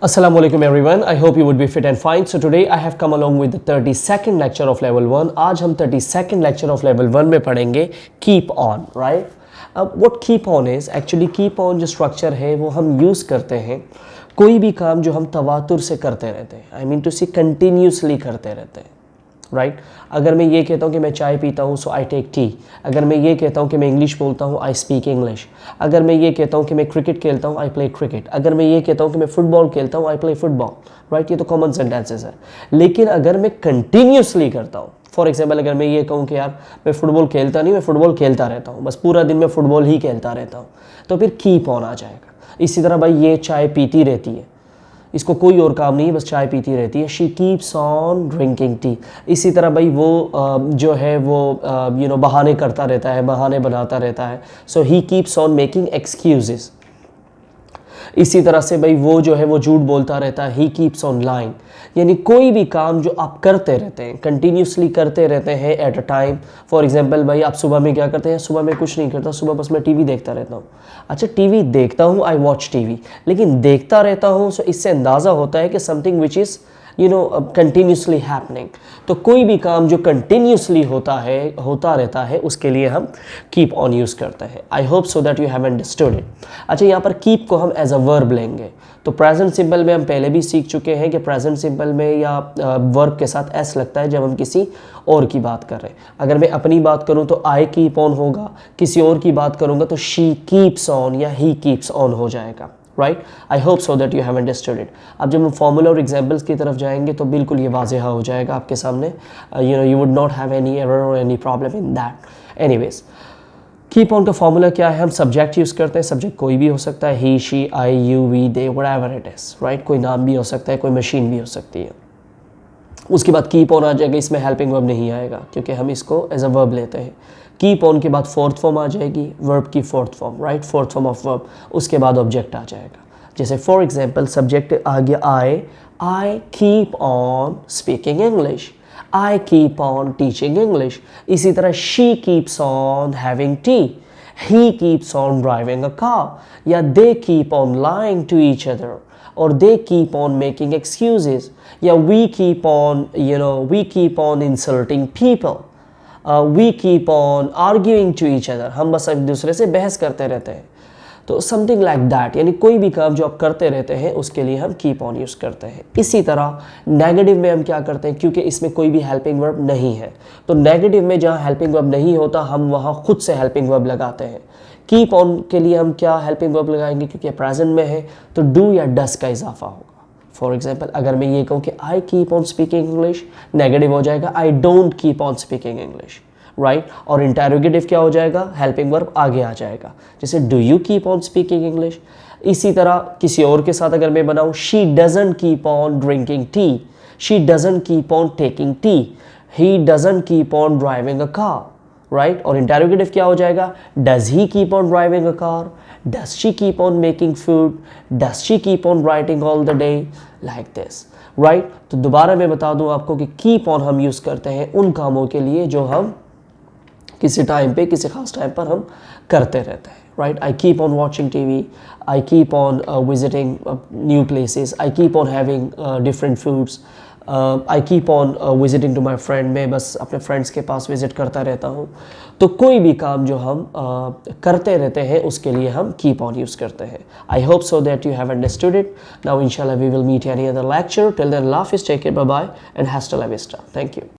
Assalamu alaikum everyone. I hope you would be fit and fine. So today I have come along with the 32nd lecture of level 1. आज हम 32nd lecture of level 1 में पढ़ेंगे keep on, right? अब what keep on is actually keep on जो structure है वो हम use करते हैं कोई भी काम जो हम तवातुर से करते रहते हैं, I mean to say continuously करते रहते हैं, राइट अगर मैं ये कहता हूँ कि मैं चाय पीता हूँ सो आई टेक टी, अगर मैं ये कहता हूँ कि मैं इंग्लिश बोलता हूँ आई स्पीक इंग्लिश, अगर मैं ये कहता हूँ कि मैं क्रिकेट खेलता हूँ आई प्ले क्रिकेट, अगर मैं ये कहता हूँ कि मैं फुटबॉल खेलता हूँ आई प्ले फुटबॉल, राइट ये तो कॉमन सेंटेंसेस है। लेकिन अगर मैं कंटिन्यूसली करता हूँ, फॉर एग्जाम्पल अगर मैं ये कहूँ कि यार मैं फुटबॉल खेलता नहीं, मैं फुटबॉल खेलता रहता हूँ, बस पूरा दिन मैं फुटबॉल ही खेलता रहता हूँ, तो फिर कीप ऑन आ जाएगा। इसी तरह भाई ये चाय पीती रहती है, इसको कोई और काम नहीं है, बस चाय पीती रहती है, she keeps on drinking tea. इसी तरह भाई वो जो है वो बहाने करता रहता है, बहाने बनाता रहता है, so he keeps on making excuses. इसी तरह से भाई वो जो है वो झूठ बोलता रहता है, ही कीप्स ऑन लाइंग। यानी कोई भी काम जो आप करते रहते हैं, कंटिन्यूसली करते रहते हैं at a time. For example भाई आप सुबह में क्या करते हैं, सुबह में कुछ नहीं करता, सुबह बस मैं टीवी देखता रहता हूँ। अच्छा टीवी देखता हूँ, आई वॉच टीवी, लेकिन देखता रहता हूँ, सो इससे अंदाज़ा होता है कि something which is continuously happening. तो कोई भी काम जो कंटिन्यूसली होता रहता है उसके लिए हम कीप ऑन यूज़ करते हैं। I hope so that you have understood it. अच्छा यहाँ पर कीप को हम एज अ वर्ब लेंगे, तो प्रेजेंट सिंपल में हम पहले भी सीख चुके हैं कि प्रेजेंट सिंपल में या वर्ब के साथ एस लगता है जब हम किसी और की बात कर रहे हैं। अगर मैं अपनी बात करूं तो आई कीप ऑन होगा, किसी और की बात करूंगा तो शी कीप्स ऑन या ही कीप्स ऑन हो जाएगा, right. I hope so that you have understood it. अब जब हम फॉर्मूला और एग्जाम्पल्स की तरफ जाएंगे तो बिल्कुल ये वाज़ेह हो जाएगा आपके सामने, you would not have any error और any problem in that. Anyways keep on का फॉर्मूला क्या है, हम सब्जेक्ट यूज़ करते हैं, सब्जेक्ट कोई भी हो सकता है, he she I you we they whatever it is, right. कोई नाम भी हो सकता है, कोई मशीन भी हो सकती है। उसके बाद कीप ऑन आ जाएगा, इसमें हेल्पिंग वर्ब नहीं आएगा क्योंकि हम इसको एज अ वर्ब लेते हैं। कीप ऑन के बाद फोर्थ फॉर्म आ जाएगी, वर्ब की fourth form, right, fourth form of verb. उसके बाद ऑब्जेक्ट आ जाएगा। जैसे फॉर एग्जांपल सब्जेक्ट आ गया I keep on speaking English, I keep on teaching English. इसी तरह she keeps on having tea, he keeps on driving a car, या they keep on lying to each other, or they keep on making excuses, yeah, we keep on insulting people, we keep on arguing to each other, हम बस एक दूसरे से बहस करते रहते हैं। तो समथिंग लाइक दैट, यानी कोई भी काम जो आप करते रहते हैं उसके लिए हम कीप ऑन यूज़ करते हैं। इसी तरह नेगेटिव में हम क्या करते हैं, क्योंकि इसमें कोई भी हेल्पिंग वर्ब नहीं है, तो नेगेटिव में जहाँ हेल्पिंग वर्ब नहीं होता हम वहाँ खुद से हेल्पिंग वर्ब लगाते हैं। कीप ऑन के लिए हम क्या हेल्पिंग वर्ब लगाएंगे, क्योंकि प्रेजेंट में है तो डू या डस का इजाफा होगा। फॉर एग्जाम्पल अगर मैं ये कहूँ कि आई keep on speaking English, negative हो जाएगा I don't keep on speaking English, right. और इंटेरोगेटिव क्या हो जाएगा, हेल्पिंग वर्ब आगे आ जाएगा, जैसे do you keep on speaking English. इसी तरह किसी और के साथ अगर मैं बनाऊँ, she doesn't keep on drinking tea, she doesn't keep on taking tea, he doesn't keep on driving a car, right. और इंटेरोगेटिव क्या हो जाएगा, does he keep on driving a car, does she keep on making food, does she keep on writing all the day, like this, right. तो दोबारा मैं बता दूं आपको कि कीप ऑन हम यूज़ करते हैं उन कामों के लिए जो हम किसी टाइम पे, किसी खास टाइम पर हम करते रहते हैं, right. I keep on watching TV, I keep on visiting new places, I keep on having different foods, I keep on visiting to my friend, मैं बस अपने फ्रेंड्स के पास विजिट करता रहता हूँ। तो कोई भी काम जो हम करते रहते हैं उसके लिए हम कीप ऑन यूज़ करते हैं। I hope so that you have understood it. Now इंशाल्लाह we will meet any other lecture. Till then अल्लाह हाफिज़, take care, bye bye and hasta la Vista. Thank you.